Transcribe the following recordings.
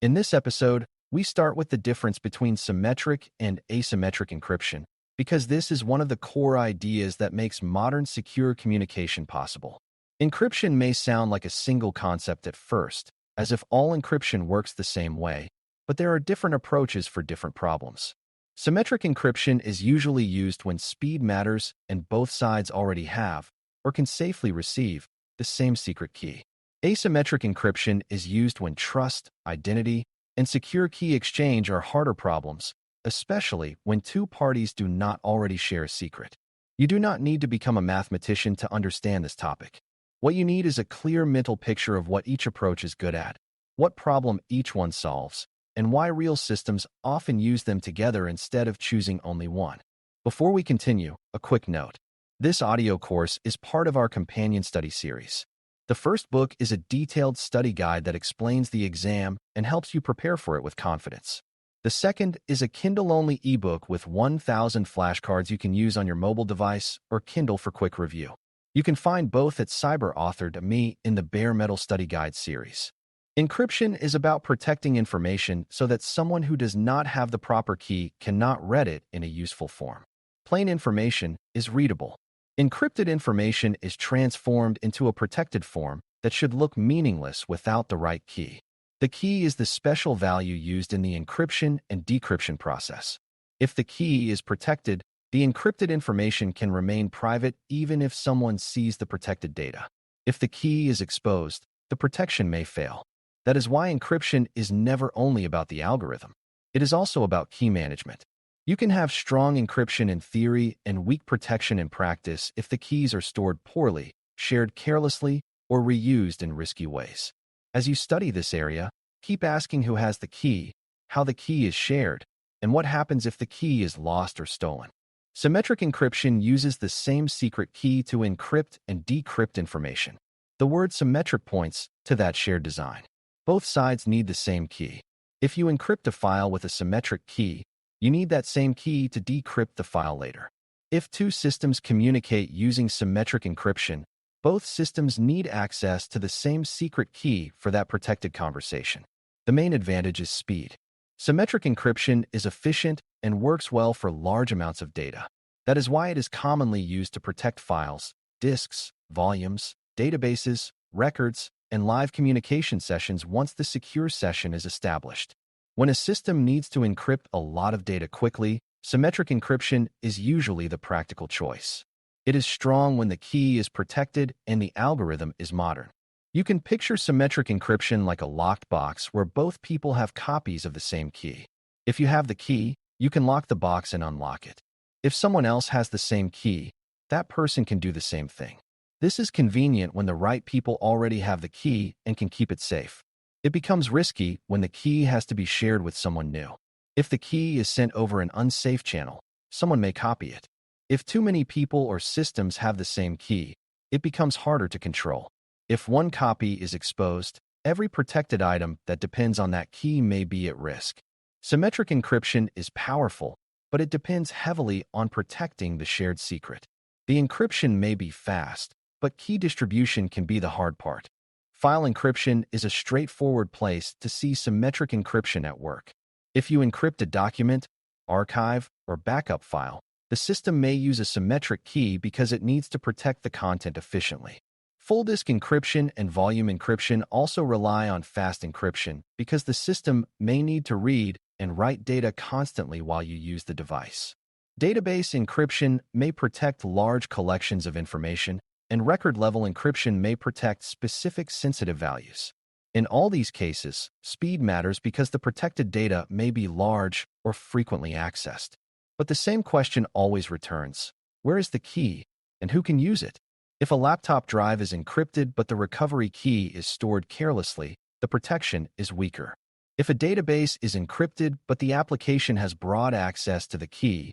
In this episode, we start with the difference between symmetric and asymmetric encryption, because this is one of the core ideas that makes modern secure communication possible. Encryption may sound like a single concept at first, as if all encryption works the same way, but there are different approaches for different problems. Symmetric encryption is usually used when speed matters and both sides already have, or can safely receive, the same secret key. Asymmetric encryption is used when trust, identity, and secure key exchange are harder problems, especially when two parties do not already share a secret. You do not need to become a mathematician to understand this topic. What you need is a clear mental picture of what each approach is good at, what problem each one solves, and why real systems often use them together instead of choosing only one. Before we continue, a quick note. This audio course is part of our companion study series. The first book is a detailed study guide that explains the exam and helps you prepare for it with confidence. The second is a Kindle-only ebook with 1,000 flashcards you can use on your mobile device or Kindle for quick review. You can find both at Cyber.Me in the Bare Metal Study Guide series. Encryption is about protecting information so that someone who does not have the proper key cannot read it in a useful form. Plain information is readable. Encrypted information is transformed into a protected form that should look meaningless without the right key. The key is the special value used in the encryption and decryption process. If the key is protected, the encrypted information can remain private even if someone sees the protected data. If the key is exposed, the protection may fail. That is why encryption is never only about the algorithm. It is also about key management. You can have strong encryption in theory and weak protection in practice if the keys are stored poorly, shared carelessly, or reused in risky ways. As you study this area, keep asking who has the key, how the key is shared, and what happens if the key is lost or stolen. Symmetric encryption uses the same secret key to encrypt and decrypt information. The word symmetric points to that shared design. Both sides need the same key. If you encrypt a file with a symmetric key, you need that same key to decrypt the file later. If two systems communicate using symmetric encryption, both systems need access to the same secret key for that protected conversation. The main advantage is speed. Symmetric encryption is efficient and works well for large amounts of data. That is why it is commonly used to protect files, disks, volumes, databases, records, and live communication sessions once the secure session is established. When a system needs to encrypt a lot of data quickly, symmetric encryption is usually the practical choice. It is strong when the key is protected and the algorithm is modern. You can picture symmetric encryption like a locked box where both people have copies of the same key. If you have the key, you can lock the box and unlock it. If someone else has the same key, that person can do the same thing. This is convenient when the right people already have the key and can keep it safe. It becomes risky when the key has to be shared with someone new. If the key is sent over an unsafe channel, someone may copy it. If too many people or systems have the same key, it becomes harder to control. If one copy is exposed, every protected item that depends on that key may be at risk. Symmetric encryption is powerful, but it depends heavily on protecting the shared secret. The encryption may be fast, but key distribution can be the hard part. File encryption is a straightforward place to see symmetric encryption at work. If you encrypt a document, archive, or backup file, the system may use a symmetric key because it needs to protect the content efficiently. Full disk encryption and volume encryption also rely on fast encryption because the system may need to read and write data constantly while you use the device. Database encryption may protect large collections of information, and record-level encryption may protect specific sensitive values. In all these cases, speed matters because the protected data may be large or frequently accessed. But the same question always returns: where is the key, and who can use it? If a laptop drive is encrypted but the recovery key is stored carelessly, the protection is weaker. If a database is encrypted but the application has broad access to the key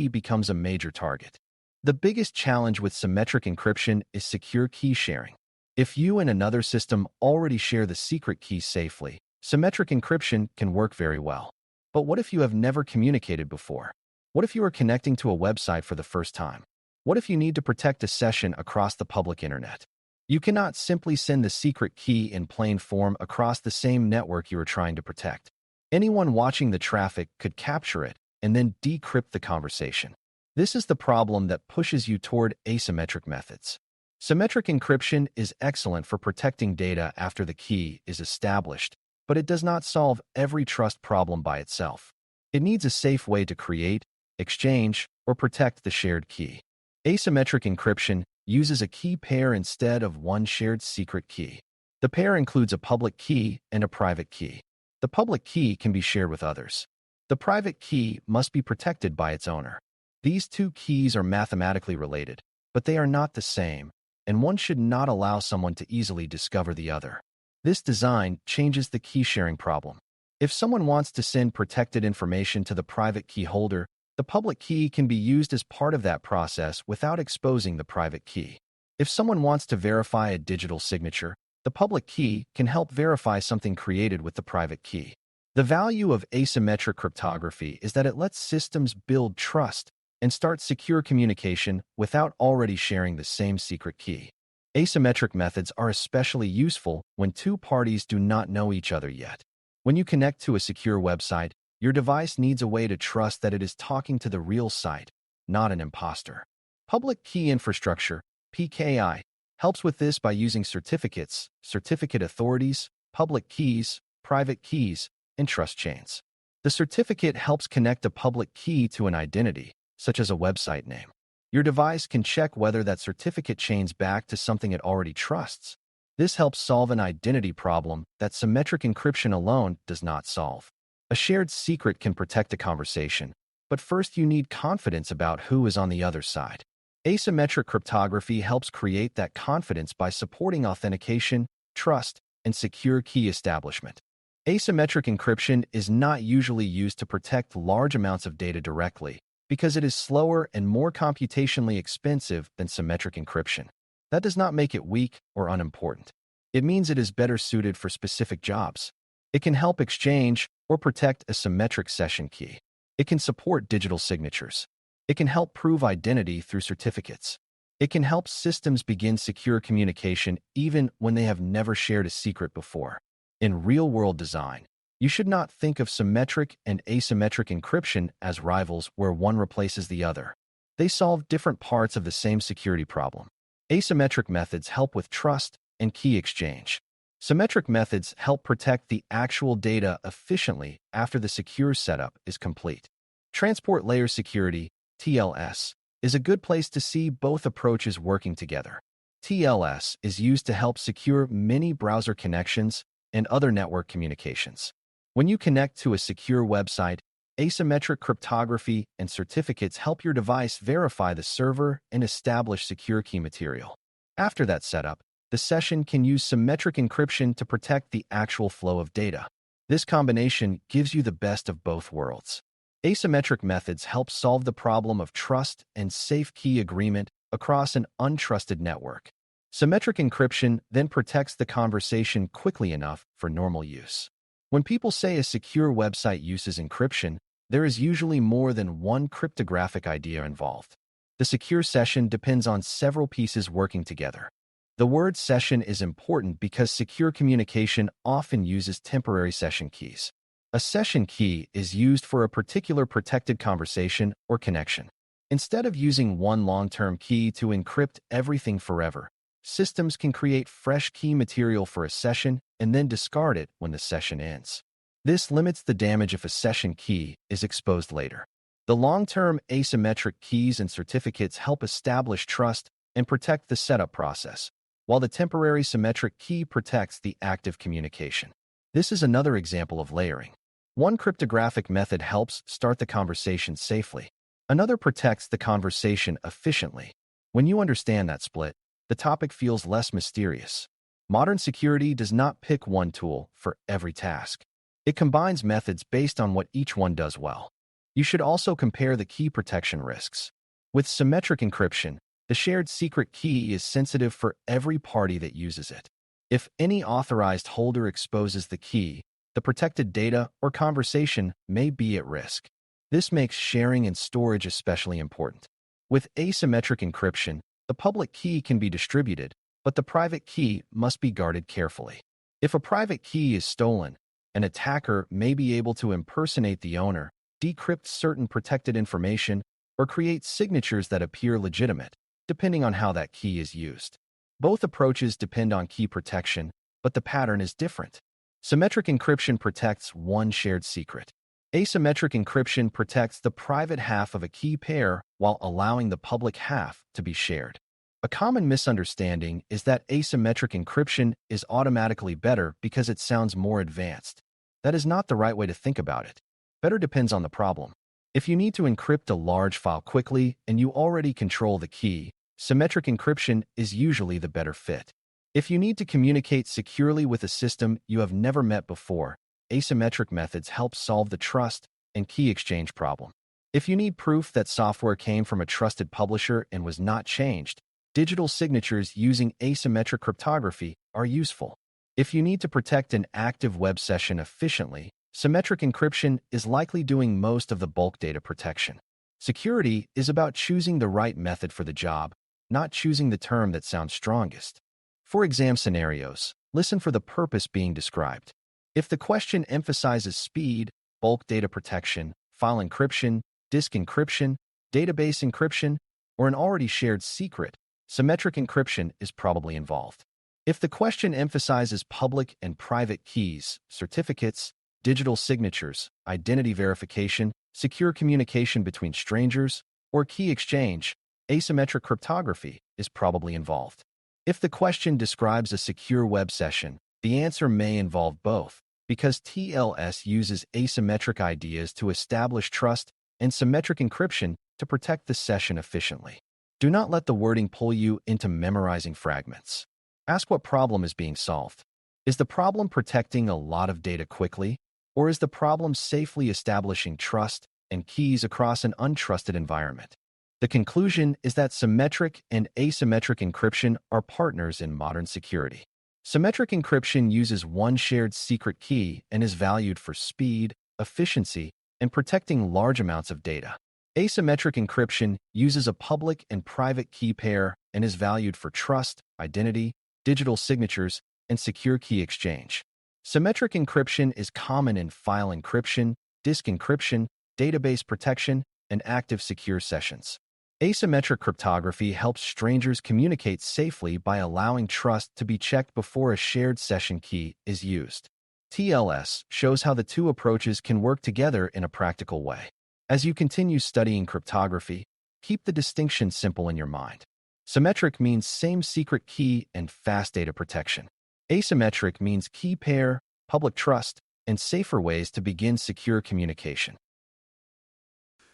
becomes a major target. The biggest challenge with symmetric encryption is secure key sharing. If you and another system already share the secret key safely, symmetric encryption can work very well. But what if you have never communicated before? What if you are connecting to a website for the first time? What if you need to protect a session across the public internet? You cannot simply send the secret key in plain form across the same network you are trying to protect. Anyone watching the traffic could capture it and then decrypt the conversation. This is the problem that pushes you toward asymmetric methods. Symmetric encryption is excellent for protecting data after the key is established, but it does not solve every trust problem by itself. It needs a safe way to create, exchange, or protect the shared key. Asymmetric encryption uses a key pair instead of one shared secret key. The pair includes a public key and a private key. The public key can be shared with others. The private key must be protected by its owner. These two keys are mathematically related, but they are not the same, and one should not allow someone to easily discover the other. This design changes the key sharing problem. If someone wants to send protected information to the private key holder, the public key can be used as part of that process without exposing the private key. If someone wants to verify a digital signature, the public key can help verify something created with the private key. The value of asymmetric cryptography is that it lets systems build trust and start secure communication without already sharing the same secret key. Asymmetric methods are especially useful when two parties do not know each other yet. When you connect to a secure website, your device needs a way to trust that it is talking to the real site, not an imposter. Public Key Infrastructure, PKI, helps with this by using certificates, certificate authorities, public keys, private keys, and trust chains. The certificate helps connect a public key to an identity, such as a website name. Your device can check whether that certificate chains back to something it already trusts. This helps solve an identity problem that symmetric encryption alone does not solve. A shared secret can protect a conversation, but first you need confidence about who is on the other side. Asymmetric cryptography helps create that confidence by supporting authentication, trust, and secure key establishment. Asymmetric encryption is not usually used to protect large amounts of data directly because it is slower and more computationally expensive than symmetric encryption. That does not make it weak or unimportant. It means it is better suited for specific jobs. It can help exchange or protect a symmetric session key. It can support digital signatures. It can help prove identity through certificates. It can help systems begin secure communication even when they have never shared a secret before. In real-world design, you should not think of symmetric and asymmetric encryption as rivals where one replaces the other. They solve different parts of the same security problem. Asymmetric methods help with trust and key exchange. Symmetric methods help protect the actual data efficiently after the secure setup is complete. Transport layer security, TLS, is a good place to see both approaches working together. TLS is used to help secure many browser connections and other network communications. When you connect to a secure website, asymmetric cryptography and certificates help your device verify the server and establish secure key material. After that setup, the session can use symmetric encryption to protect the actual flow of data. This combination gives you the best of both worlds. Asymmetric methods help solve the problem of trust and safe key agreement across an untrusted network. Symmetric encryption then protects the conversation quickly enough for normal use. When people say a secure website uses encryption, there is usually more than one cryptographic idea involved. The secure session depends on several pieces working together. The word session is important because secure communication often uses temporary session keys. A session key is used for a particular protected conversation or connection. Instead of using one long-term key to encrypt everything forever, systems can create fresh key material for a session and then discard it when the session ends. This limits the damage if a session key is exposed later. The long-term asymmetric keys and certificates help establish trust and protect the setup process, while the temporary symmetric key protects the active communication. This is another example of layering. One cryptographic method helps start the conversation safely. Another protects the conversation efficiently. When you understand that split, the topic feels less mysterious. Modern security does not pick one tool for every task. It combines methods based on what each one does well. You should also compare the key protection risks. With symmetric encryption, the shared secret key is sensitive for every party that uses it. If any authorized holder exposes the key, the protected data or conversation may be at risk. This makes sharing and storage especially important. With asymmetric encryption, the public key can be distributed, but the private key must be guarded carefully. If a private key is stolen, an attacker may be able to impersonate the owner, decrypt certain protected information, or create signatures that appear legitimate, depending on how that key is used. Both approaches depend on key protection, but the pattern is different. Symmetric encryption protects one shared secret. Asymmetric encryption protects the private half of a key pair while allowing the public half to be shared. A common misunderstanding is that asymmetric encryption is automatically better because it sounds more advanced. That is not the right way to think about it. Better depends on the problem. If you need to encrypt a large file quickly and you already control the key, symmetric encryption is usually the better fit. If you need to communicate securely with a system you have never met before, asymmetric methods help solve the trust and key exchange problem. If you need proof that software came from a trusted publisher and was not changed, digital signatures using asymmetric cryptography are useful. If you need to protect an active web session efficiently, symmetric encryption is likely doing most of the bulk data protection. Security is about choosing the right method for the job, not choosing the term that sounds strongest. For exam scenarios, listen for the purpose being described. If the question emphasizes speed, bulk data protection, file encryption, disk encryption, database encryption, or an already shared secret, symmetric encryption is probably involved. If the question emphasizes public and private keys, certificates, digital signatures, identity verification, secure communication between strangers, or key exchange, asymmetric cryptography is probably involved. If the question describes a secure web session, the answer may involve both, because TLS uses asymmetric ideas to establish trust and symmetric encryption to protect the session efficiently. Do not let the wording pull you into memorizing fragments. Ask what problem is being solved. Is the problem protecting a lot of data quickly, or is the problem safely establishing trust and keys across an untrusted environment? The conclusion is that symmetric and asymmetric encryption are partners in modern security. Symmetric encryption uses one shared secret key and is valued for speed, efficiency, and protecting large amounts of data. Asymmetric encryption uses a public and private key pair and is valued for trust, identity, digital signatures, and secure key exchange. Symmetric encryption is common in file encryption, disk encryption, database protection, and active secure sessions. Asymmetric cryptography helps strangers communicate safely by allowing trust to be checked before a shared session key is used. TLS shows how the two approaches can work together in a practical way. As you continue studying cryptography, keep the distinction simple in your mind. Symmetric means same secret key and fast data protection. Asymmetric means key pair, public trust, and safer ways to begin secure communication.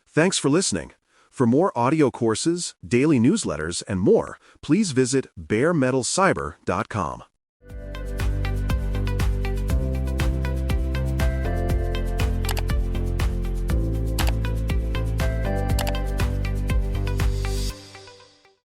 Thanks for listening. For more audio courses, daily newsletters, and more, please visit DailyCyber.News.